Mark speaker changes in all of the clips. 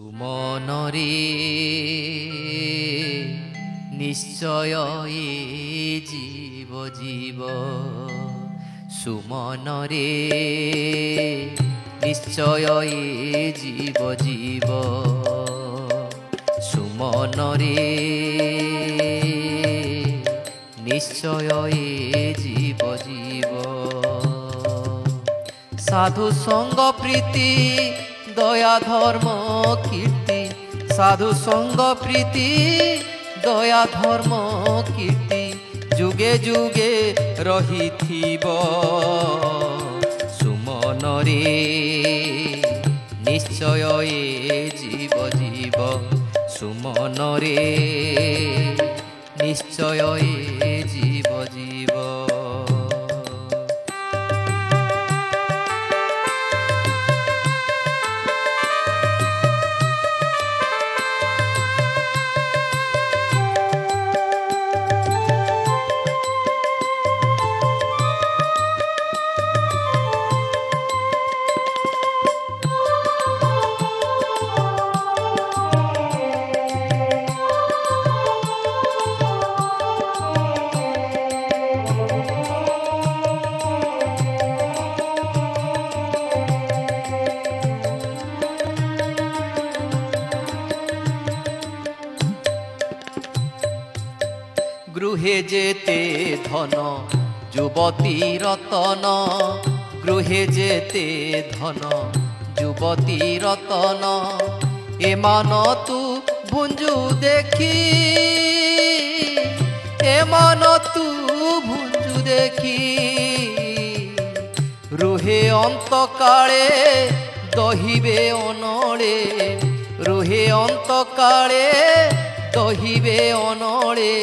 Speaker 1: মনরে নিশ্চয় এ জীব জীব সুমনরে নিশ্চয় এ জীব জীব সুমনরে নিশ্চয় এ জীব জীব সাধু সঙ্গ প্রীতি দয়া ধর্ম কীর্তি সাধু সঙ্গ প্রীতি দয়া ধর্ম কীর্তি যুগে যুগে রহিথিব সুমনরে নিশ্চয় এ জীব জীব সুমনরে নিশ্চয় এ জীব জীব গৃহে যেতে ধন যুবতী রতন গৃহে যেতে ধন যুবতী রতন এমান তু ভুঞ্জু দেখি এমান তু ভুঞ্জু দেখি রুহে অন্তকালে দহিবে অনড়ে রুহে অন্তকালে দহিবে অনড়ে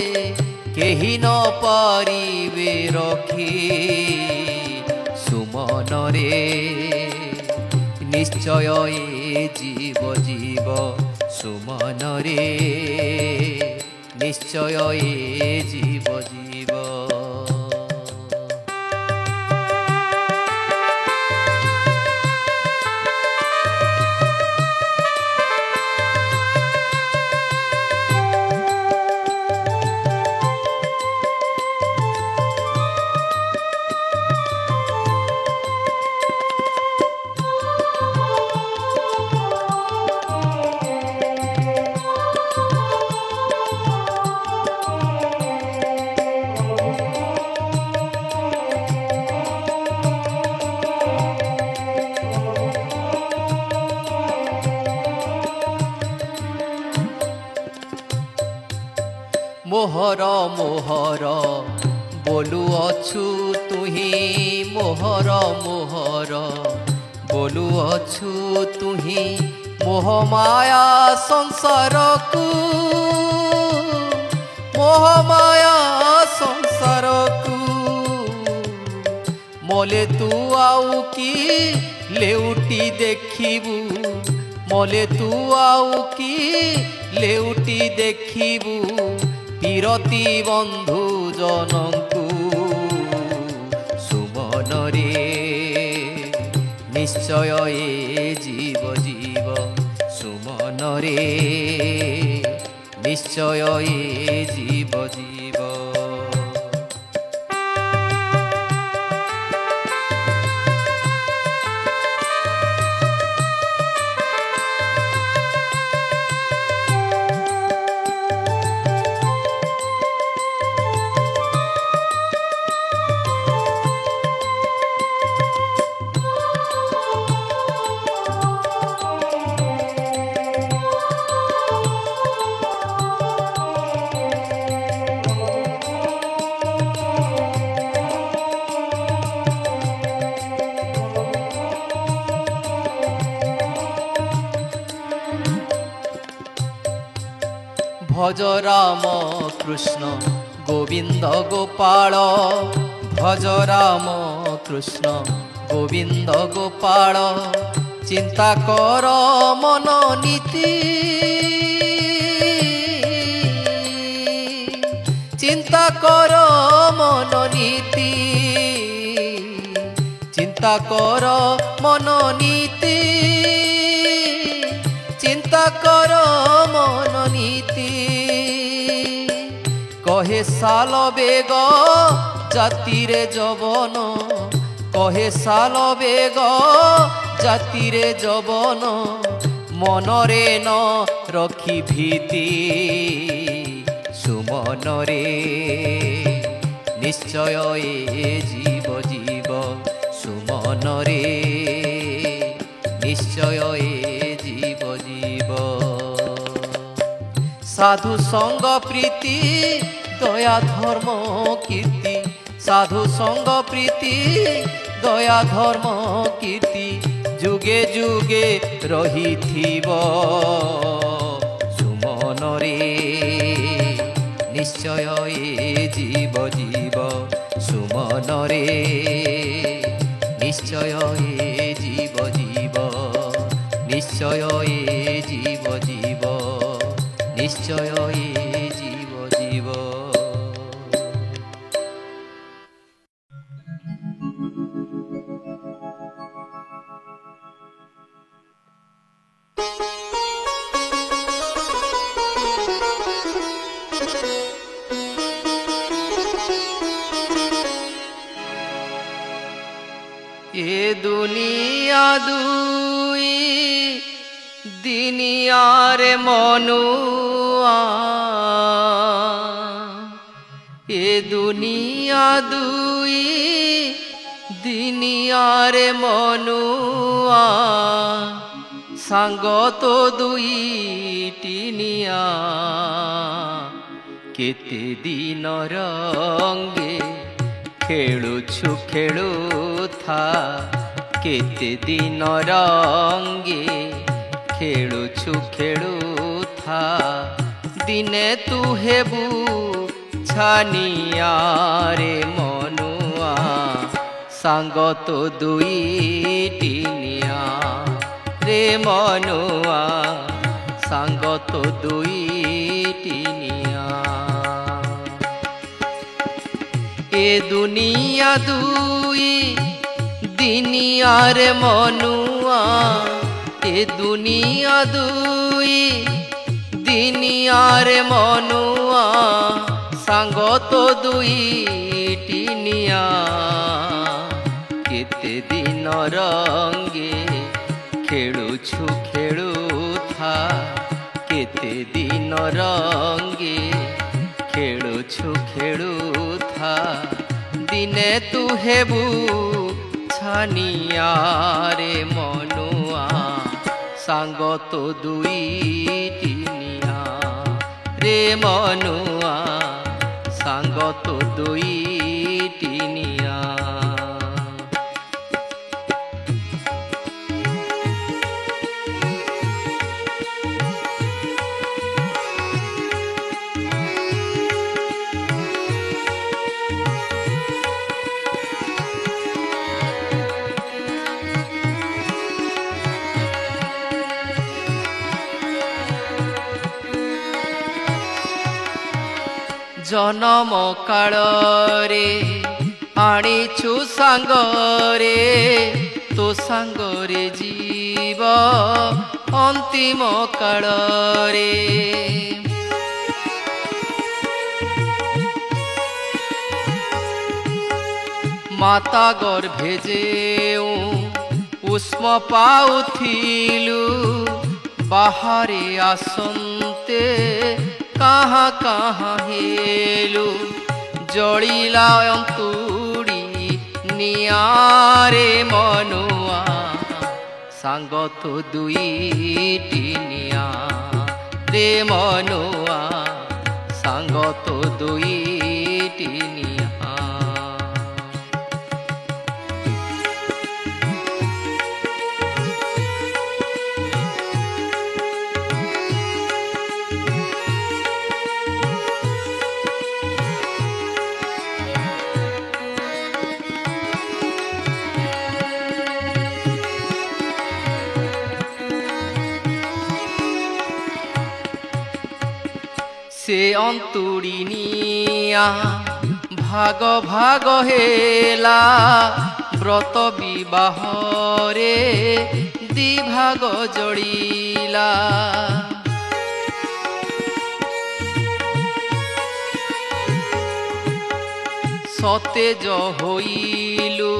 Speaker 1: কেহি ন পারিবে রখি সুমনরে নিশ্চয় এ জীব জীব সুমনরে নিশ্চয় এ জীব জীব মোহর মোহর বলু অছু তুহি মোহর মোহর বলু অছু তুহি মোহমায়া সংসারকু মোহমায়া সংসারকু মলে তু আউ কি লেউটি দেখিবু মলে তু আউ কি লেউটি দেখিবু বিরতি বন্ধু জনଙ୍କୁ সুমনরে নিশ্চয় এ জীব জীব সুমনরে নিশ্চয় এ জীব জীব ভজ রাম কৃষ্ণ গোবিন্দ গোপাল ভজ রাম কৃষ্ণ গোবিন্দ গোপাল চিন্তা কর মন নীতি চিন্তা কর মন নীতি চিন্তা কর মন নীতি চিন্তা কর মন নীতি কহে সাল বেগ জাতিরে যবন কহে সাল বেগ জাতিরে যবন মনরে ন রখি ভীতি সুমনরে নিশ্চয় এ জীব জীব সুমনরে নিশ্চয় এ জীব জীব সাধু সঙ্গ প্রীতি দয়া ধর্ম কীর্তি সাধু সঙ্গ প্রীতি দয়া ধর্ম কীর্তি যুগে যুগে রহিথিব সুমনরে নিশ্চয় এ জীব জীব সুমনরে নিশ্চয় এ জীব জীব নিশ্চয় এ জীব জীব নিশ্চয় এ জীব জীব এ দুনিয়া দুই দিনিয়ার মনুয়া এ দুনিয়া দুই দিনিয়ার মনুয়া সাঙ্গ তো দুইটি নিয়া কেতে দিন রঙ্গে খেলুছু খেলুথা কেতে দিন রঙ্গে খেলুছু খেলুথা দিনে তু হেবু ছানিয়া রে মনুয়া সাঙ্গ তো দুইটি নিয়া রে মনুয়া সাঙ্গ তো দুইটি নিয়া এ দুনিয়া দুই দিনিয়ার মনুয়া এ দুনিয়া দুই দিনিয়ার মনুয়া সাঙ্গ তো দুইটি নিয়া কেতে দিন রঙ্গে খেলুছু খেলুথা কেতে দিন রঙ্গে খেলুছু খেলুথা দিনে তু হেবু ছানিয়া রে মনুয়া সাঙ্গ তো দুইটি নিয়া রে মনুয়া সাঙ্গ তো দুইটি নিয়া জনম কাଳରେ আনিছু সাঙ্গরে তো সাঙ্গরে জীব অন্তিম কাଳରେ মাতা গর্ভে যেউ উষ্ম পাউথিলু বাহারে আসন্তে কাহা কাহা হেলু জଳିলা অন্তুড়ি নিয়ারে মনুয়া সাঙ্গ তো দুইটি নিয়া রে মনুয়া সাঙ্গ তো দুইটি নিয়া से अंतुड़ी निया भाग भाग हेला व्रत विवाह रे दी भाग जड़ीला ହଇଲା ସତେଜ ହୋଇଲୁ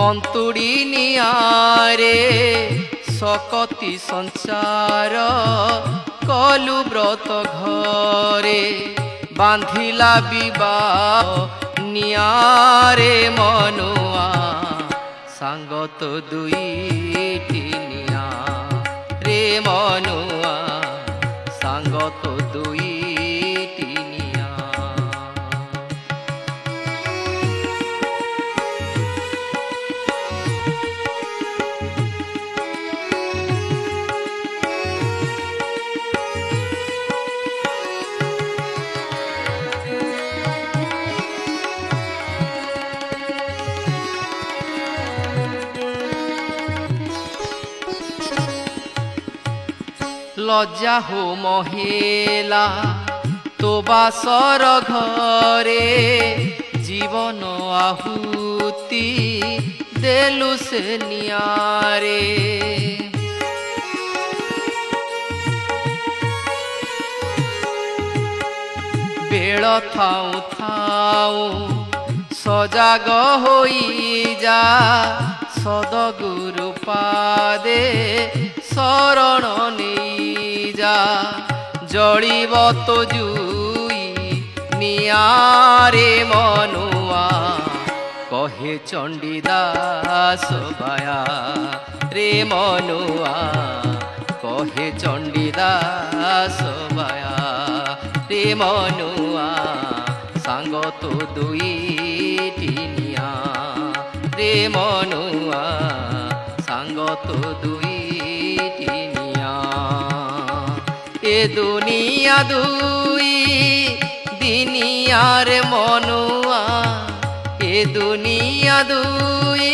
Speaker 1: ଅନ୍ତୁଡ଼ି ନିଆରେ ଶକତି ସଂସାର କଲୁ ବ୍ରତ ଘରେ ବାନ୍ଧିଲା ବିବାହ ନିଆରେ ମନୁଆ ସାଙ୍ଗ ତ ଦୁଇଟି ନିଆ ରେ ମନୁଆ ସାଙ୍ଗ ତ ଦୁଇଟି ନିଆ লজ্জা হো মহিলা তো বাসর ঘরে জীবন আহুতি দেলু সে নিয়ারে বেল থাউ থাউ সজাগ হই যা সদগুরু পাদে শরণ নেই যা জড়িব তো জুই নিয়ারে মনুয়া কহে চণ্ডীদাস বায়া রে মনুয়া কহে চণ্ডীদাস বায়া রে মনুয়া সাঙ্গ তো দুইটি নিয়া রে মনুয়া সাঙ্গ তো দুইটি নিয়া এ দুনিয়া দুই দিনিয়ার মনুয়া এ দুনিয়া দুই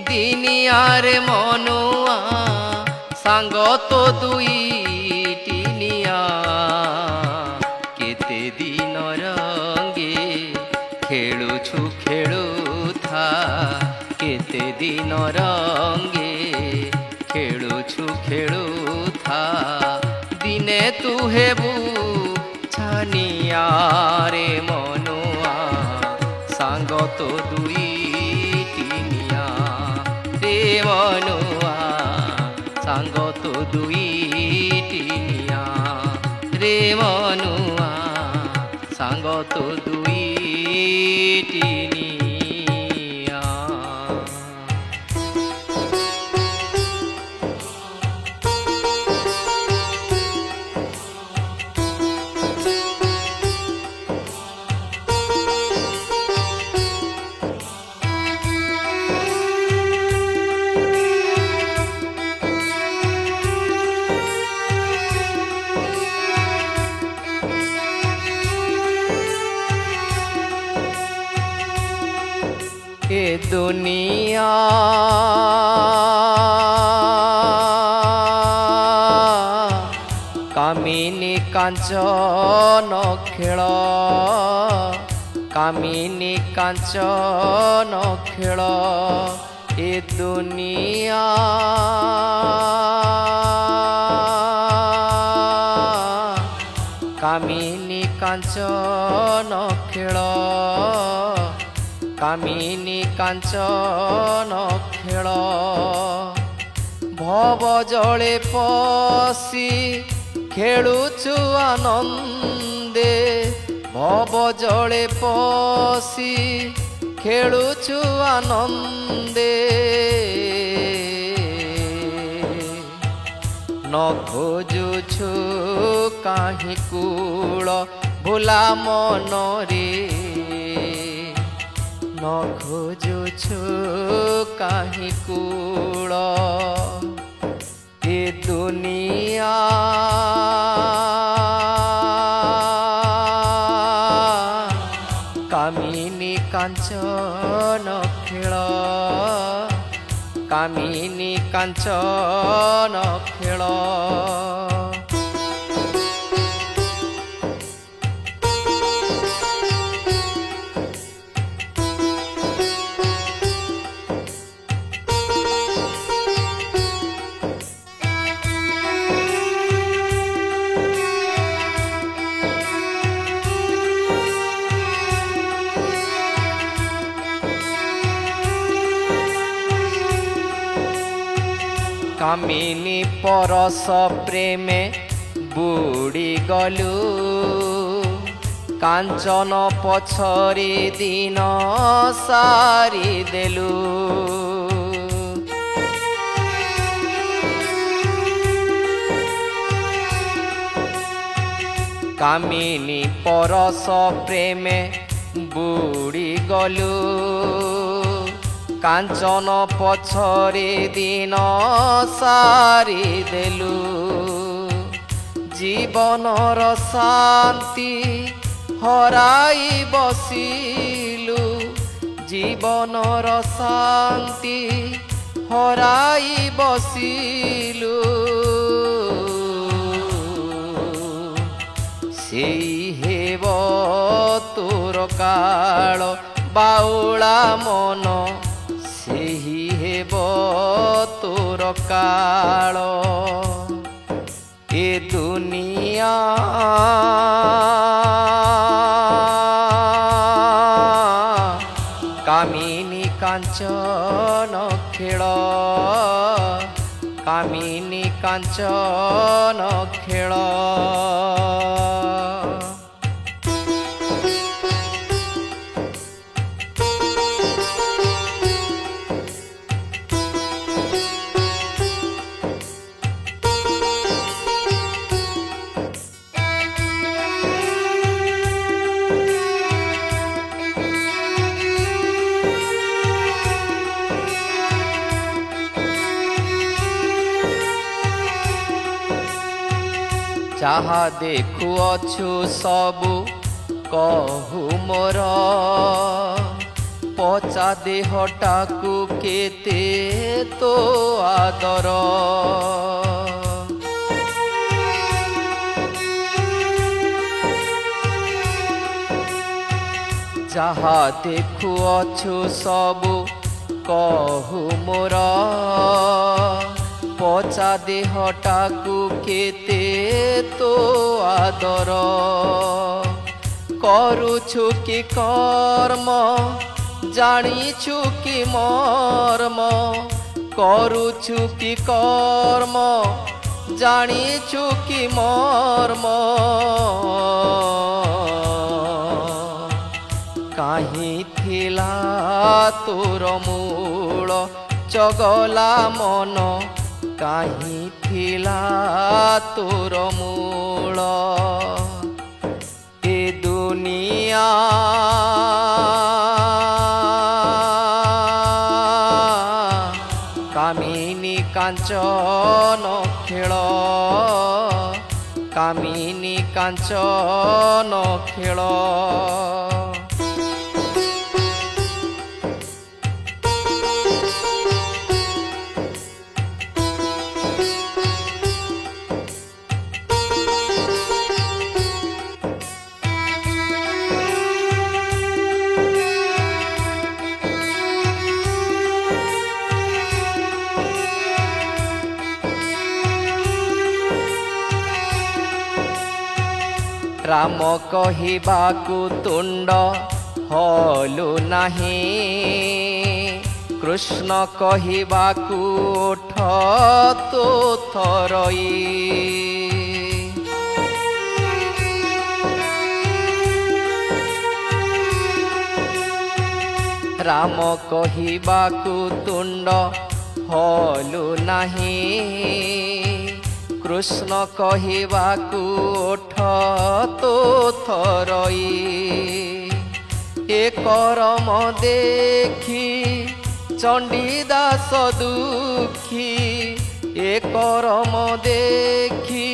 Speaker 1: দিনিয়ার মনুয়া সাঙ্গ তো দুইটি নিয়া কেতে দিন রঙ্গে খেলুছু খেলুথা কেতে দিন রঙ্গে খেলুছু খেলুথা দিনে তু হেবু ছানিয়ারে মনুয়া সাঙ্গ তো দুইটি নিয়া রে মনুয়া সাঙ্গ তো দুইটি নিয়া রে মনুয়া সাঙ্গ তো দুইটি নিয়া এ দুনিয়া কামিনী কাঞ্চন খেল কামিনী কাঞ্চন খেল এ দুনিয়া কামিনী কাঞ্চন খেল কামিনী কাঞ্চন খেল ভব জলে পশি খেলুছু আনন্দে ভব জলে পশি খেলুছু আনন্দে ন খোজুছু কাহি কূল ভোলা মনরে ন খোজুছু কাহি কূল এ দুনিয়া কামিনী কাঞ্চন খেল কামিনী কাঞ্চন খেল कामिनी परस प्रेमे बुड़ी गलु कांचन पछरी दिन सारी देलु कामिनी परस प्रेमे बुड़ी गलु कांचन पछरे दिन सारी देलु जीवनर शांति हराई बसिलु जीवनर शांति हराई बसिलु सेई हेब तोर काल बाउला मन सेही हेब तोर काल ए दुनिया कामिनी कांचन खेल कामिनी कांचन खेल जहा देखुअछु सबु कहु मोर पचा देहटाकु केते तो आदर जहा देखुअछु सबु कहु मोर पचा देहटाकु केते तो आदर करुछु कि कर्म जानिछु कि मर्म करुछु कि कर्म जानिछु कि मर्म काहि थिला तोर मूल चगला मन काहि थिला तोर मूल ए दुनिया कामिनी कांचन खेल कामिनी कांचन खेल राम कहिबाकु तुंड हलु नाही कृष्ण कहिबाकु ओठ तो थरई राम कहिबाकु तुंड हलु नाही कृष्ण कहिबाकु ओठ तो थरई ए करम देखी चंडीदास दुखी ए करम देखी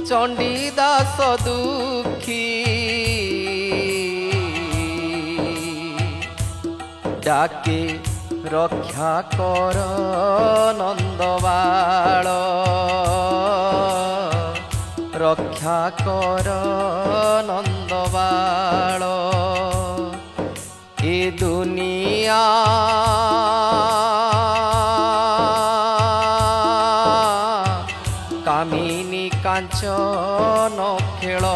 Speaker 1: चंडीदास दुखी डाके रक्षा कर नंदबाल रक्षा कर नंदबाल ए दुनिया कामिनी कांचन खेल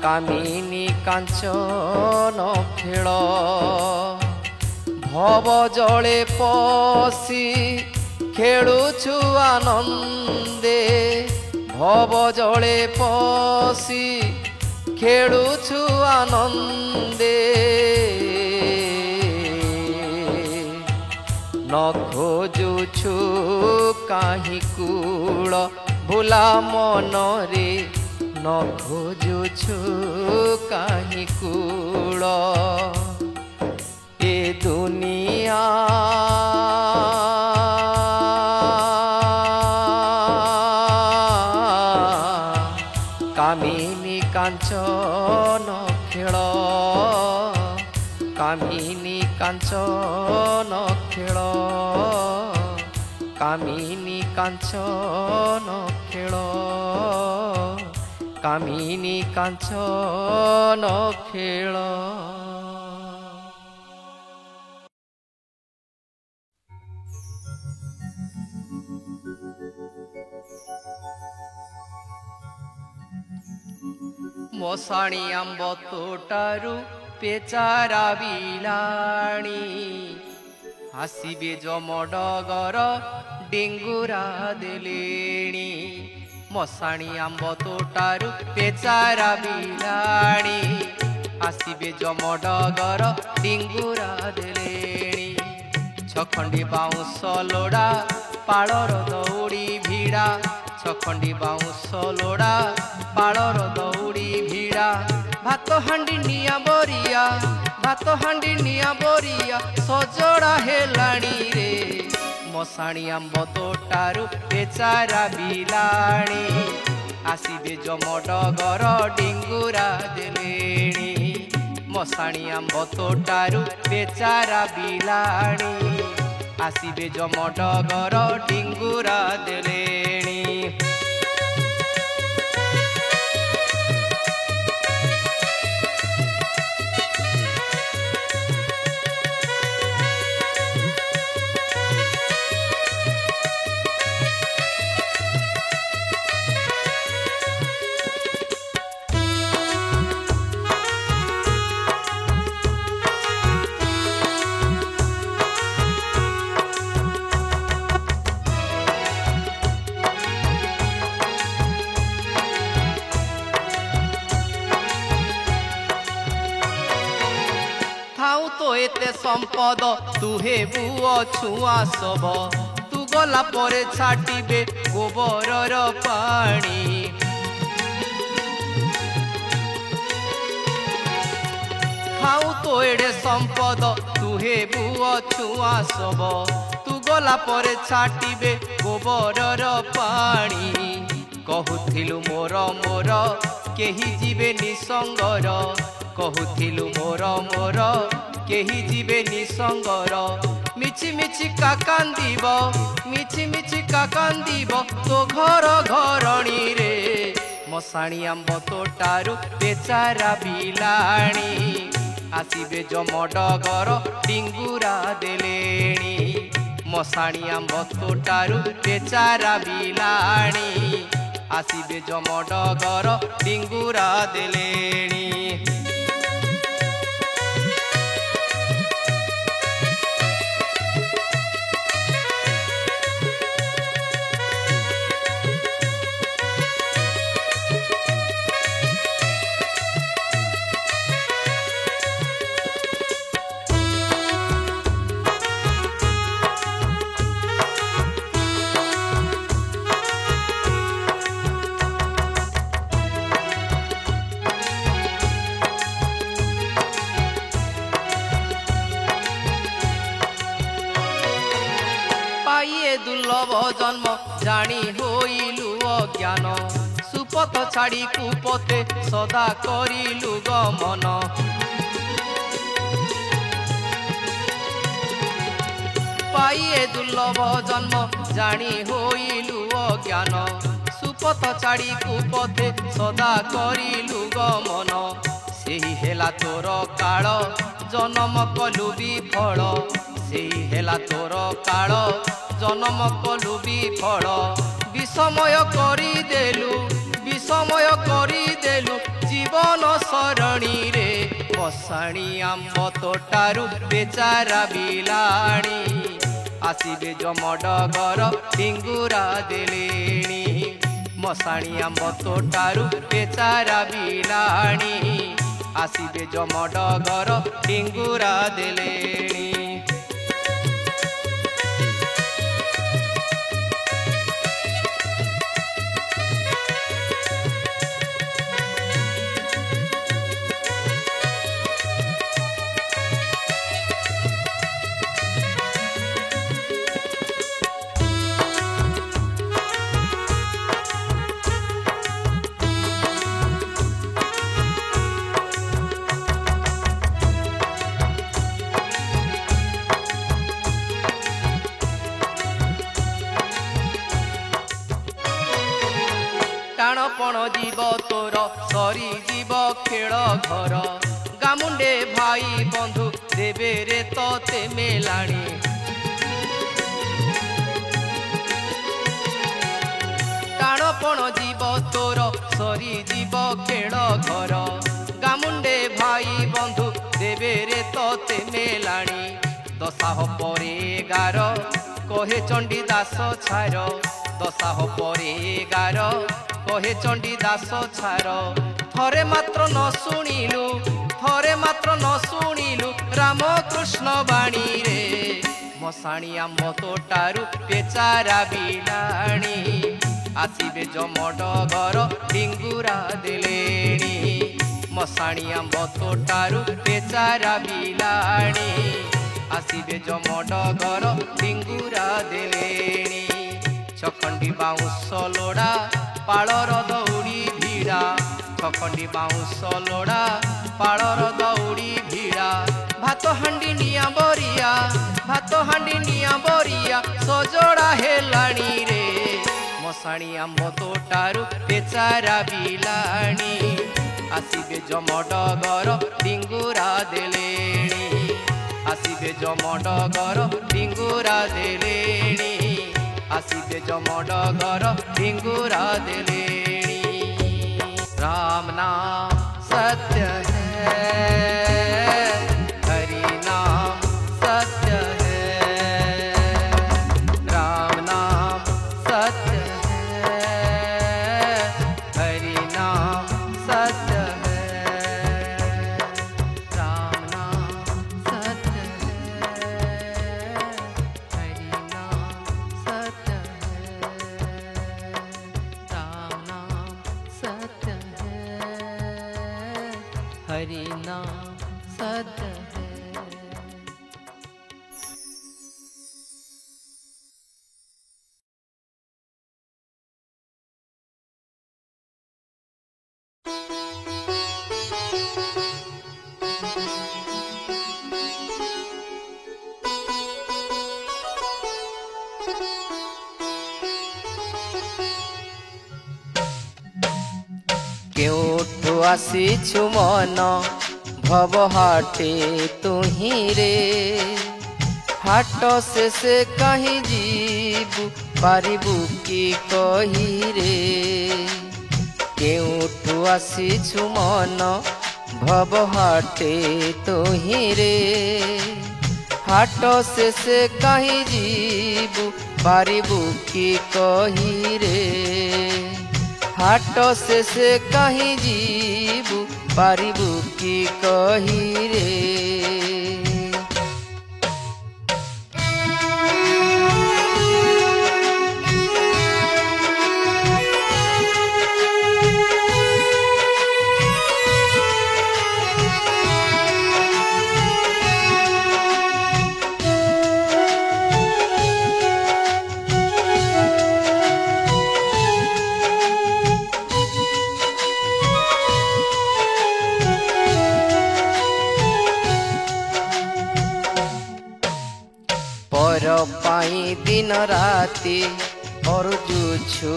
Speaker 1: कामिनी कांचन खेल भव जले पसी ଖେଳୁଛୁ ଆନନ୍ଦେ ଭବ ଜଳେ ପଶି ଖେଳୁଛୁ ଆନନ୍ଦେ ନ ଖୋଜୁଛୁ କାହିଁ କୂଳ ଭୁଲା ମନରେ ନ ଖୋଜୁଛୁ କାହିଁ କୂଳ ଏ ଦୁନିଆ কামিনী কাঞ্চন খেল কামিনী কাঞ্চন খেল কামিনী কাঞ্চন খেল কামিনী কাঞ্চন খেল মশাণী আম্ব তোটারু পেচারা বিলাণী আসিবে জমডগর ডেঙ্গুরা দেলেণী মশাণী আম্ব তোটারু পেচারা বিলাণী আসিবে জমডগর ডেঙ্গুরা দেলেণী ছখণ্ডী বাউঁশ লোড়া পাড়র দৌড়ি ভিড়া ছখণ্ডী বাউঁশ লোড়া পাড়র দৌড়ি ভিড়া ভাত হাଣ୍ଡି নিয়া বরিয়া ভাত হাଣ୍ଡି নিয়া বরিয়া সজড়া হেলাଣି রে মশাণী আম্ব তোটারু পেচারা বিলাণী আসিবে জমডগর ডিঙ্গুরা দেলেণী মশাণী আম্ব তোটারু পেচারা বিলাণী আসিবে জমডগর ডিঙ্গুরা দেলেণী এতে সম্পদ তুহে বুয় ছুয়া সব তু গলা পরে ছাটিবে গোবরর পানি খাও তো এড়ে সম্পদ তুহে বুয় ছুয়া সব তু গলা পরে ছাটিবে গোবরর পানি কহুথিলু মোর মোর কেহি ଯିବେ ନିସଙ୍ଗର କହୁଥିଲୁ ମୋର ମୋର କେହି ଯିବେ ନିସଙ୍ଗର ମିଛି ମିଛି କାକାନ୍ଦିବ ମିଛି ମିଛି କାକାନ୍ଦିବ ତୋ ଘର ଘରଣୀରେ ମଶାଣୀ ଆମ୍ବ ତୋଟାରୁ ବେଚାରା বিলাণী ଆସିବେ ଜମଡଗର ଡିଙ୍ଗୁରା ଦେଲେଣି ମଶାଣୀ ଆମ୍ବ ତୋଟାରୁ ବେଚାରା বিলাণী ଆସିବେ ଜମଡଗର ଡିଙ୍ଗୁରା ଦେଲେଣି দুর্লভ জন্ম জানি হইলু অজ্ঞান সুপথ ছাড়ি কুপথে সদা করিলু গমন পাইয়ে দুর্লভ জন্ম জানি হইলু অজ্ঞান সুপথ ছাড়ি কুপথে সদা করিলু গমন সেই হেলা তোর কাল জনম কলু বিফল সেই হেলা তোর কাল জনম কলু বিফল বিষময় করিদেলু জীবন সরণী রে মশাণী আম্ব তোটারু বেচারা বিলাণী आसीबे जमडगर टिंगुरा देलेणी मशाणी आंब तोटारू बेचारा बिलाणी आसीबे जमडगर टिंगुरा देलेणी। टाणपण जीव तोर सरी जीव खेल घर गामुंडे भाई बंधु देवे रे तोते मेलाणी टाणपण जीव तोर सरी जीव खेल घर गामुंडे भाई बंधु देवे रे तोते मेलाणी दशाह परे गार कहे चंडी दास छार दशाह परे गार कहे चंडी दास छार थरे मात्र न शुणिलु थरे मात्र न शुणिलु रामकृष्ण बाणी रे मशाणी आंब तोटारू बेचारा बिलाणी आसीबे जमडगर टिंगुरा देलेणी मशाणी आंब तोटारू बेचारा बिलाणी आसीबे जमडगर टिंगुरा देलेणी छखंडी बाउंस लोड़ा पालर दौड़ी भिड़ा छखंडी बाउंस लोड़ा पालर दौड़ी भिड़ा भात हांडी निया बरिया भात हांडी निया बरिया सजड़ा हेलाणी रे मशाणी आंब तोटारू बेचारा बिलाणी आसीबे जमडगर टिंगुरा देलेणी आसीबे जमडगर टिंगुरा देलेणी आसीबे जमडगर टिंगुरा देलेणी राम नाम सत्य है हरि नाम सत्य है राम नाम सत्य है हरि नाम सत्य है राम नाम सत्य है हरि नाम सत्य है राम नाम सत्य है हरि नाम सत्य है। केउठु आसीछु मन भवहाटे तुही रे हाट से कहीं जीवु पारिबु की कही रे केउठु आसीछु मन भवहाटे तुही रे हाट से कहीं जीवु पारिबु की कही रे हाट से कहीं जीवु पारिबु की कही रे पाई दिन राति अर्जुछु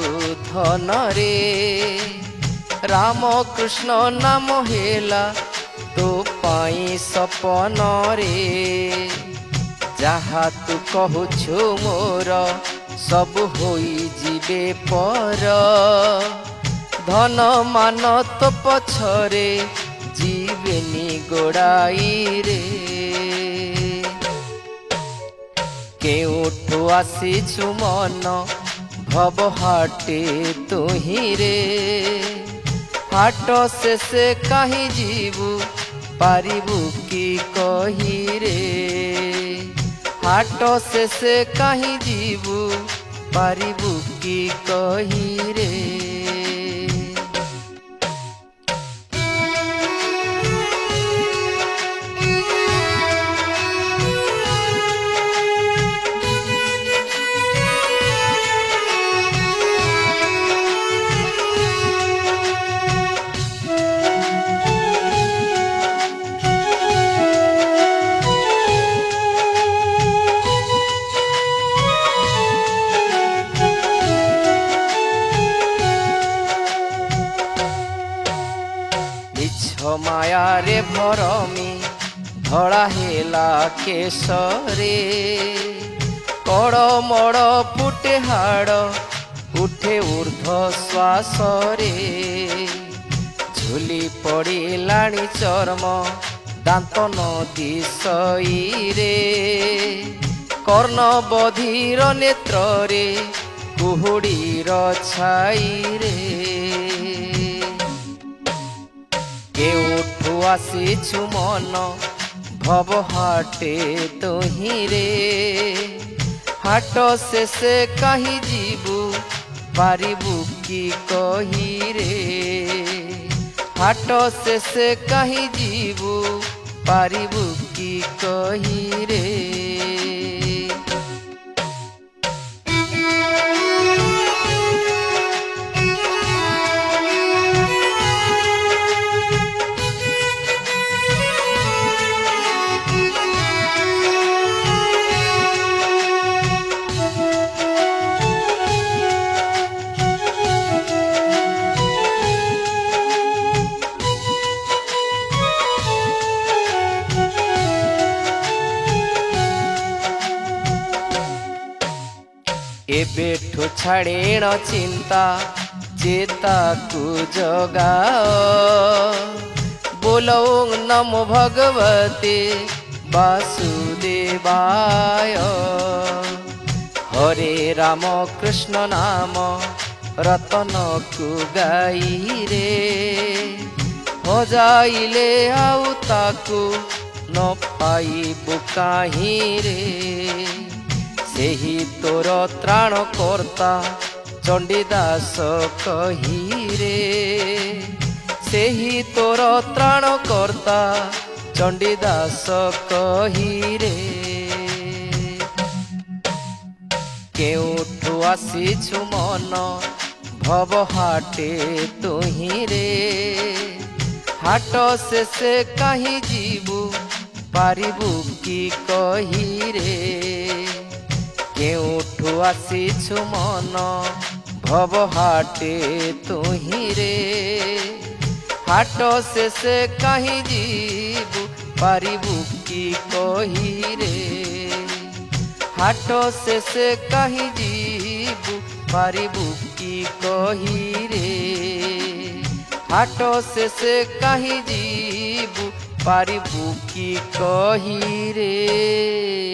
Speaker 1: धन रे राम कृष्ण नाम हेला तो पाई सपन रे जहा तू कहूछु मोर सब होई जीवे पर धन मान तो पछरे जीवेनी गोड़ाई रे केउठु आसीछु मन भव हाटे तुही रे हाट शेषे कहीं जीवु पारिबु की कही रे हाट शेषे कहीं जीवु पारिबु की कही रे। माया रे भरमी धड़ा हेला केशरे कड़ मड़ फुटे हाड़ उठे ऊर्ध श्वास रे झुली पड़िलाणी चर्म दांत नदी सई रे कर्ण बधिर नेत्र रे कुहुड़ीर छाई रे केउठु आसीछु मन भव हाटे तुही रे हाट शेषे कहीं जीवु पारिबु की कही रे हाट शेषे कहीं जीवु पारिबु की कही रे। एबेठु छाड़ेण चिंता चेता को जगाओ बोलो नमो भगवते वासुदेवाय हरे राम कृष्ण नाम रतन को गाई रे हो जाइले आउ ताकू न पाइबु काहीं रे सेही तोर त्राण कर्ता चंडीदास कही रे सेही तोर त्राण कर्ता चंडीदास कही रे केउठु आसीछु मन भव हाटे तुही रे हाट शेषे कहीं जीवु पारिबु की कही रे केउठु आसीछु मन भव हाटे तुही रे हाट शेषे कहीं जीवु पारिबु की कही रे हाट शेषे कहीं जीवु पारिबु की कही रे हाट शेषे कहीं जीवु पारिबु की कही रे।